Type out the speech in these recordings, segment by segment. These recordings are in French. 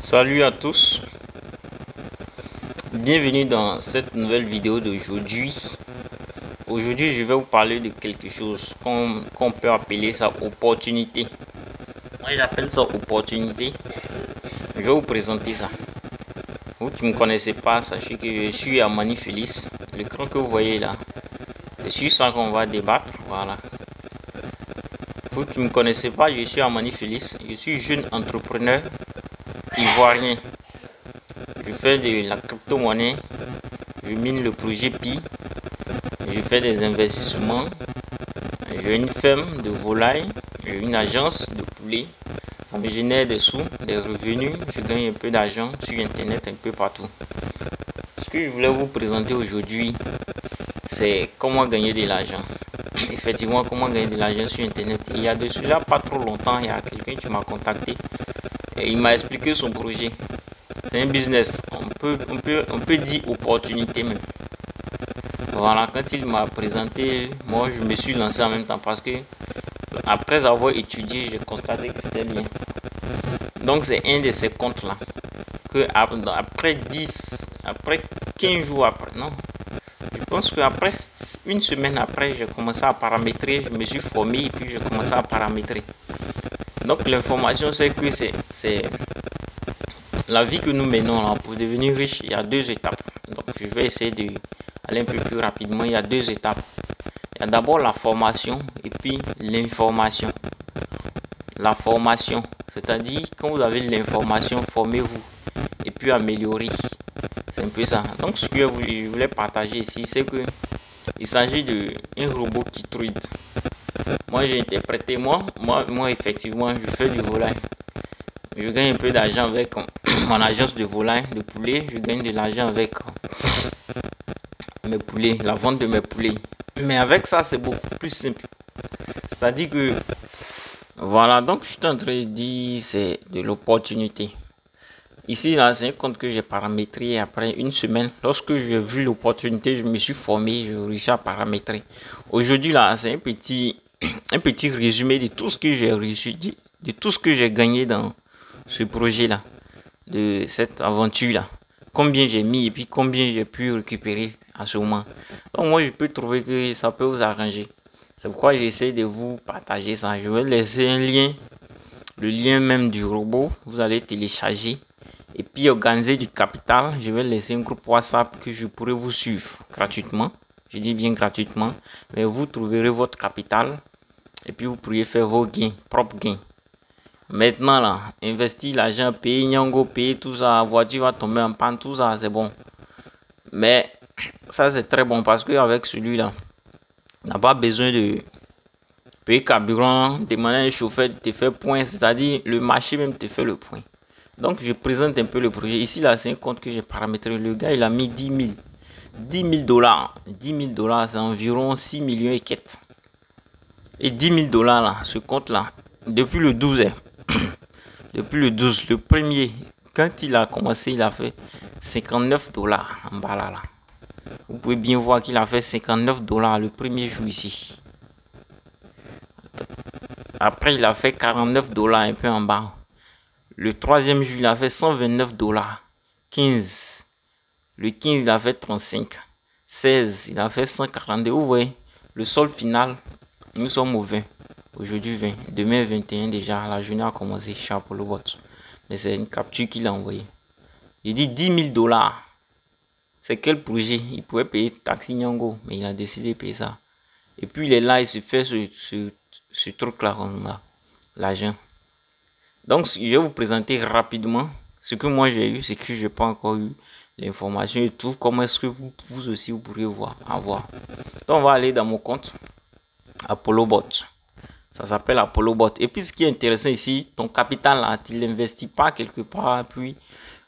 Salut à tous, bienvenue dans cette nouvelle vidéo d'aujourd'hui. Aujourd'hui, je vais vous parler de quelque chose qu'on peut appeler ça opportunité. Moi, j'appelle ça opportunité. Je vais vous présenter ça. Vous qui ne me connaissez pas, sachez que je suis à Manifélis. L'écran que vous voyez là, c'est sur ça qu'on va débattre. Voilà. Vous qui ne me connaissez pas, je suis à Manifélis. Je suis jeune entrepreneur ivoirien. Je fais de la crypto-monnaie, je mine le projet Pi, je fais des investissements, j'ai une ferme de volailles, j'ai une agence de poulet, ça me génère des sous, des revenus, je gagne un peu d'argent sur internet, un peu partout. Ce que je voulais vous présenter aujourd'hui, c'est comment gagner de l'argent. Effectivement, comment gagner de l'argent sur internet. Il y a de cela pas trop longtemps, il y a quelqu'un qui m'a contacté et il m'a expliqué son projet. C'est un business, on peut dire opportunité même. Voilà, quand il m'a présenté, moi je me suis lancé en même temps parce que après avoir étudié, j'ai constaté que c'était bien. Donc c'est un de ces comptes là que après 15 jours après, non, je pense qu'après une semaine après, j'ai commencé à paramétrer, je me suis formé et puis j'ai commencé à paramétrer. Donc l'information c'est que c'est la vie que nous menons là, pour devenir riche, il y a deux étapes. Donc je vais essayer d'aller un peu plus rapidement. Il y a deux étapes. Il y a d'abord la formation et puis l'information. La formation, c'est-à-dire quand vous avez l'information, formez-vous et puis améliorez. C'est un peu ça. Donc ce que je voulais partager ici, c'est que il s'agit d'un robot qui truide. Moi j'ai interprété, moi effectivement je fais du volaille. Je gagne un peu d'argent avec mon agence de volaille, de poulet. Je gagne de l'argent avec mes poulets, la vente de mes poulets. Mais avec ça, c'est beaucoup plus simple. C'est-à-dire que, voilà, donc je suis en train de dire, c'est de l'opportunité. Ici, là, c'est un compte que j'ai paramétré après une semaine. Lorsque j'ai vu l'opportunité, je me suis formé, je réussi à paramétrer. Aujourd'hui, là, c'est un petit résumé de tout ce que j'ai réussi, de tout ce que j'ai gagné dans ce projet là, de cette aventure là, combien j'ai mis et puis combien j'ai pu récupérer à ce moment. Donc moi je peux trouver que ça peut vous arranger, c'est pourquoi j'essaie de vous partager ça. Je vais laisser un lien, le lien même du robot, vous allez télécharger et puis organiser du capital. Je vais laisser un groupe WhatsApp que je pourrai vous suivre gratuitement, je dis bien gratuitement, mais vous trouverez votre capital et puis vous pourriez faire vos gains, propres gains. Maintenant là, investir l'argent, payer Nyango, payer tout ça, la voiture va tomber en panne, tout ça, c'est bon. Mais ça c'est très bon parce qu'avec celui-là, on n'a pas besoin de payer carburant, demander à un chauffeur de te faire point, c'est-à-dire le marché même te fait le point. Donc je présente un peu le projet. Ici là, c'est un compte que j'ai paramétré. Le gars il a mis 10 000. 10 000 dollars. 10 000 dollars, c'est environ 6 millions et quelques. Et 10 000 dollars là, ce compte là, depuis le 12 depuis le 12, le premier, quand il a commencé, il a fait 59 dollars en bas là. Vous pouvez bien voir qu'il a fait 59 dollars le premier jour ici. Après, il a fait 49 dollars un peu en bas. Le troisième jour, il a fait 129 dollars. 15. Le 15, il a fait 35. 16, il a fait 142. Vous voyez, le solde final, nous sommes au 20. Aujourd'hui 20, demain 21 déjà, la journée a commencé chez Apollo Bot. Mais c'est une capture qu'il a envoyée. Il dit 10 000 dollars. C'est quel projet? Il pouvait payer Taxi Nyango, mais il a décidé de payer ça. Et puis il est là, il se fait ce truc-là, l'argent. Donc je vais vous présenter rapidement ce que moi j'ai eu, c'est que je n'ai pas encore eu l'information et tout. Comment est-ce que vous aussi vous pourriez avoir. Donc on va aller dans mon compte Apollo Bot. Ça s'appelle Apollo Bot. Et puis ce qui est intéressant ici, ton capital là, tu ne l'investis pas quelque part, puis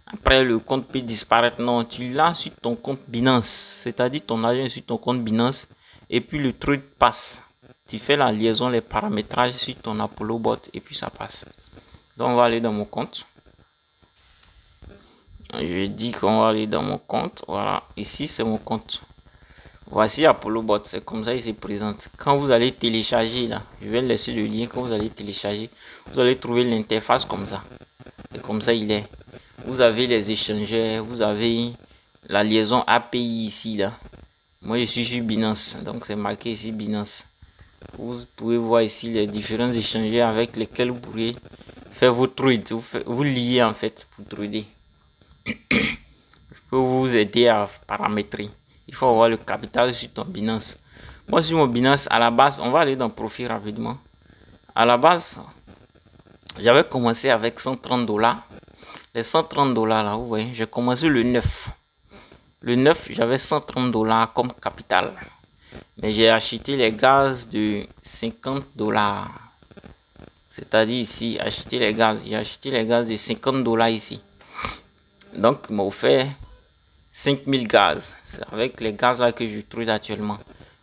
après le compte peut disparaître. Non, tu l'as sur ton compte Binance. C'est-à-dire ton argent est sur ton compte Binance. Et puis le truc passe. Tu fais la liaison, les paramétrages sur ton Apollo Bot et puis ça passe. Donc on va aller dans mon compte. Je dis qu'on va aller dans mon compte. Voilà, ici c'est mon compte. Voici Apollo Bot, c'est comme ça il se présente. Quand vous allez télécharger là, je vais laisser le lien. Quand vous allez télécharger, vous allez trouver l'interface comme ça. Et comme ça il est. vous avez les échangeurs, vous avez la liaison API ici là. Moi je suis sur Binance, donc c'est marqué ici Binance. Vous pouvez voir ici les différents échangeurs avec lesquels vous pourrez faire vos trades, vous lier en fait pour trader. Je peux vous aider à paramétrer. Il faut avoir le capital sur ton Binance. Moi sur mon Binance, à la base, on va aller dans profil rapidement. À la base, j'avais commencé avec 130 $. Les 130 $ là, vous voyez, j'ai commencé le 9. Le 9, j'avais 130 $ comme capital. Mais j'ai acheté les gaz de 50 $. C'est-à-dire ici, acheter les gaz. J'ai acheté les gaz de 50 $ ici. Donc, il m'a offert 5000 gaz. C'est avec les gaz là que je trade actuellement.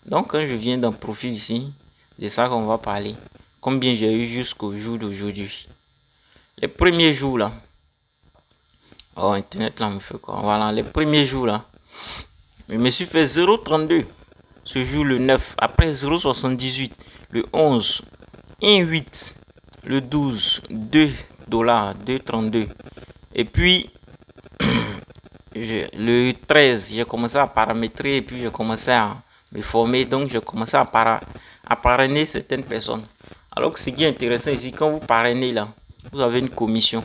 Donc, quand je viens d'un profil ici, c'est ça qu'on va parler. Combien j'ai eu jusqu'au jour d'aujourd'hui. Les premiers jours là. Oh, Internet là me fait quoi. Voilà, les premiers jours là. Je me suis fait 0,32. Ce jour le 9. Après 0,78. Le 11. 1,8. Le 12. 2 $. 2,32. Et puis, le 13, j'ai commencé à paramétrer et puis j'ai commencé à me former. Donc, j'ai commencé à parrainer certaines personnes. Alors que ce qui est intéressant ici, quand vous parrainez là, vous avez une commission.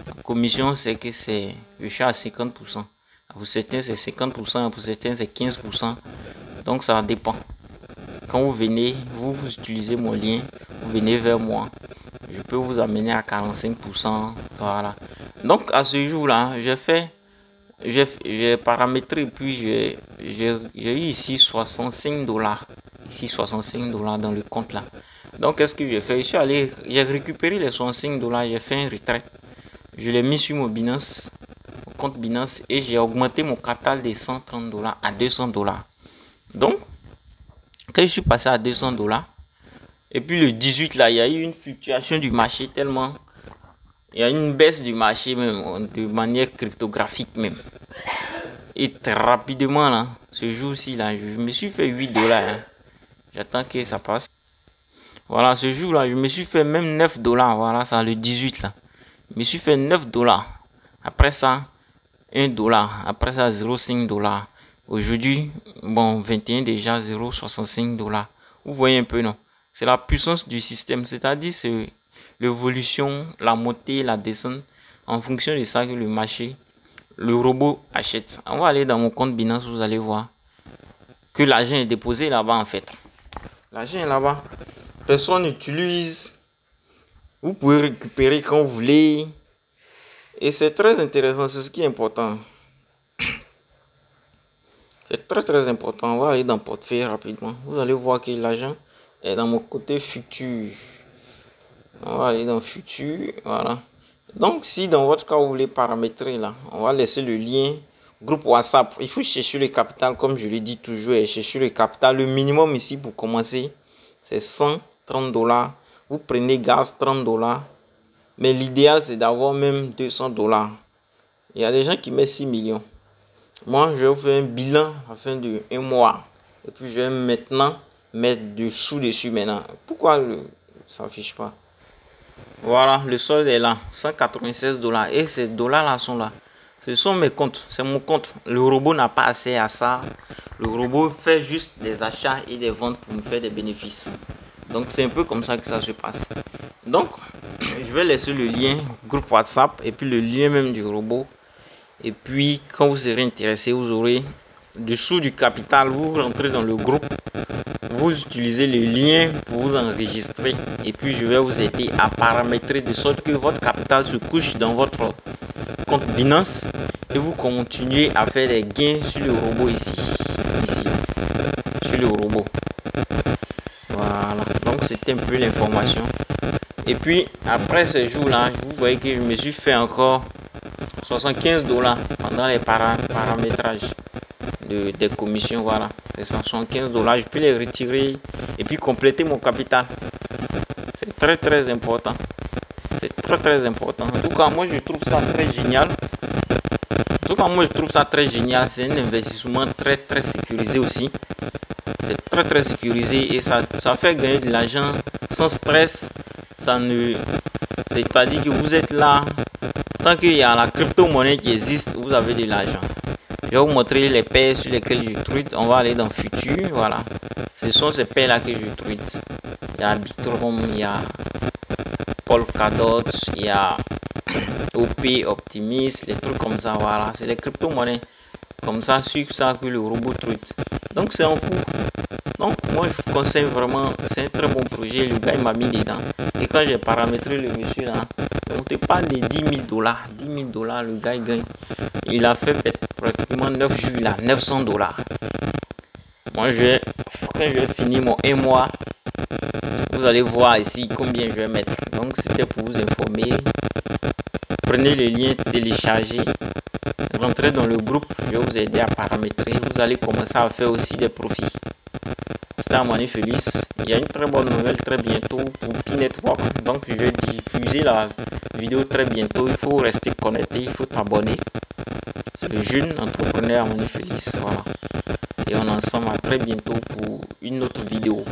La commission, c'est que je suis à 50%. Pour certains, c'est 50%. Pour certains, c'est 15%. Donc, ça dépend. Quand vous venez, vous utilisez mon lien. Vous venez vers moi. Je peux vous amener à 45%. Voilà. Donc, à ce jour-là, j'ai paramétré. Puis, j'ai eu ici 65 $. Ici, 65 $ dans le compte là. Donc, qu'est-ce que j'ai fait? Je suis allé, j'ai récupéré les 65 $. J'ai fait un retrait. Je l'ai mis sur mon Binance, mon compte Binance, et j'ai augmenté mon capital de 130 $ à 200 $. Donc, quand je suis passé à 200 $, et puis le 18 là, il y a eu une fluctuation du marché tellement, il y a une baisse du marché même, de manière cryptographique même. Et très rapidement là, ce jour-ci là, je me suis fait 8 $. Hein. J'attends que ça passe. Voilà, ce jour là, je me suis fait même 9 $. Voilà, ça le 18 là. Je me suis fait 9 $. Après ça, 1 $. Après ça, 0,5 $. Aujourd'hui, bon, 21 déjà, 0,65 $. Vous voyez un peu, non? C'est la puissance du système. C'est-à-dire, c'est l'évolution, la montée, la descente. En fonction de ça que le marché, le robot achète. On va aller dans mon compte Binance, vous allez voir que l'argent est déposé là-bas en fait. L'argent est là-bas. Personne n'utilise. Vous pouvez récupérer quand vous voulez. Et c'est très intéressant. C'est ce qui est important. C'est très très important. On va aller dans portefeuille rapidement. Vous allez voir que l'argent est dans mon côté futur. On va aller dans futur. Voilà. Donc si dans votre cas vous voulez paramétrer là, on va laisser le lien. Groupe WhatsApp. Il faut chercher le capital comme je le dis toujours. Et chercher le capital. Le minimum ici pour commencer, c'est 130 $. Vous prenez gaz 30 $. Mais l'idéal, c'est d'avoir même 200 $. Il y a des gens qui mettent 6 millions. Moi, je vais vous faire un bilan à la fin de un mois. Et puis, je vais maintenant mettre dessus maintenant. Pourquoi ça n'affiche pas? Voilà, le solde est là. 196 $. Et ces dollars-là sont là. Ce sont mes comptes. C'est mon compte. Le robot n'a pas accès à ça. Le robot fait juste des achats et des ventes pour me faire des bénéfices. Donc, c'est un peu comme ça que ça se passe. Donc, je vais laisser le lien groupe WhatsApp et puis le lien même du robot. Et puis, quand vous serez intéressé, vous aurez dessous du capital. Vous rentrez dans le groupe. Vous utilisez le lien pour vous enregistrer. Et puis, je vais vous aider à paramétrer de sorte que votre capital se couche dans votre compte Binance. Et vous continuez à faire des gains sur le robot ici. Sur le robot. Voilà. Donc, c'était un peu l'information. Et puis, après ces jours-là, vous voyez que je me suis fait encore 75 $ pendant les paramétrages des commissions. Voilà. C'est 175 $. Je peux les retirer et puis compléter mon capital. C'est très, très important. C'est très, très important. En tout cas, moi, je trouve ça très génial. C'est un investissement très, très sécurisé aussi. C'est très, très sécurisé et ça fait gagner de l'argent sans stress. C'est-à-dire que vous êtes là, Tant qu'il y a la crypto-monnaie qui existe, vous avez de l'argent. Je vais vous montrer les paires sur lesquelles je trade. On va aller dans futur. Voilà. Ce sont ces paires là que je trade. Il y a Arbitrum, il y a Polkadot, il y a OP, Optimism, les trucs comme ça. Voilà. C'est les crypto-monnaies comme ça, sur ça que le robot trade. Donc c'est en cours. Donc moi je vous conseille vraiment, c'est un très bon projet. Le gars il m'a mis dedans. Et quand j'ai paramétré le monsieur là, on te parle de 10 000 $. 10 000 $, le gars il gagne. Il a fait pratiquement 9 jours là, 900 $. Moi quand je vais finir mon 1 mois, vous allez voir ici combien je vais mettre. Donc c'était pour vous informer. Prenez le lien, téléchargez, rentrez dans le groupe, je vais vous aider à paramétrer. Vous allez commencer à faire aussi des profits. C'était Amani Félix. Il y a une très bonne nouvelle très bientôt pour P-Network. Donc je vais diffuser la vidéo très bientôt. Il faut rester connecté, il faut t'abonner. C'est le jeune entrepreneur Amani Félix. Voilà. Et on est ensemble à très bientôt pour une autre vidéo.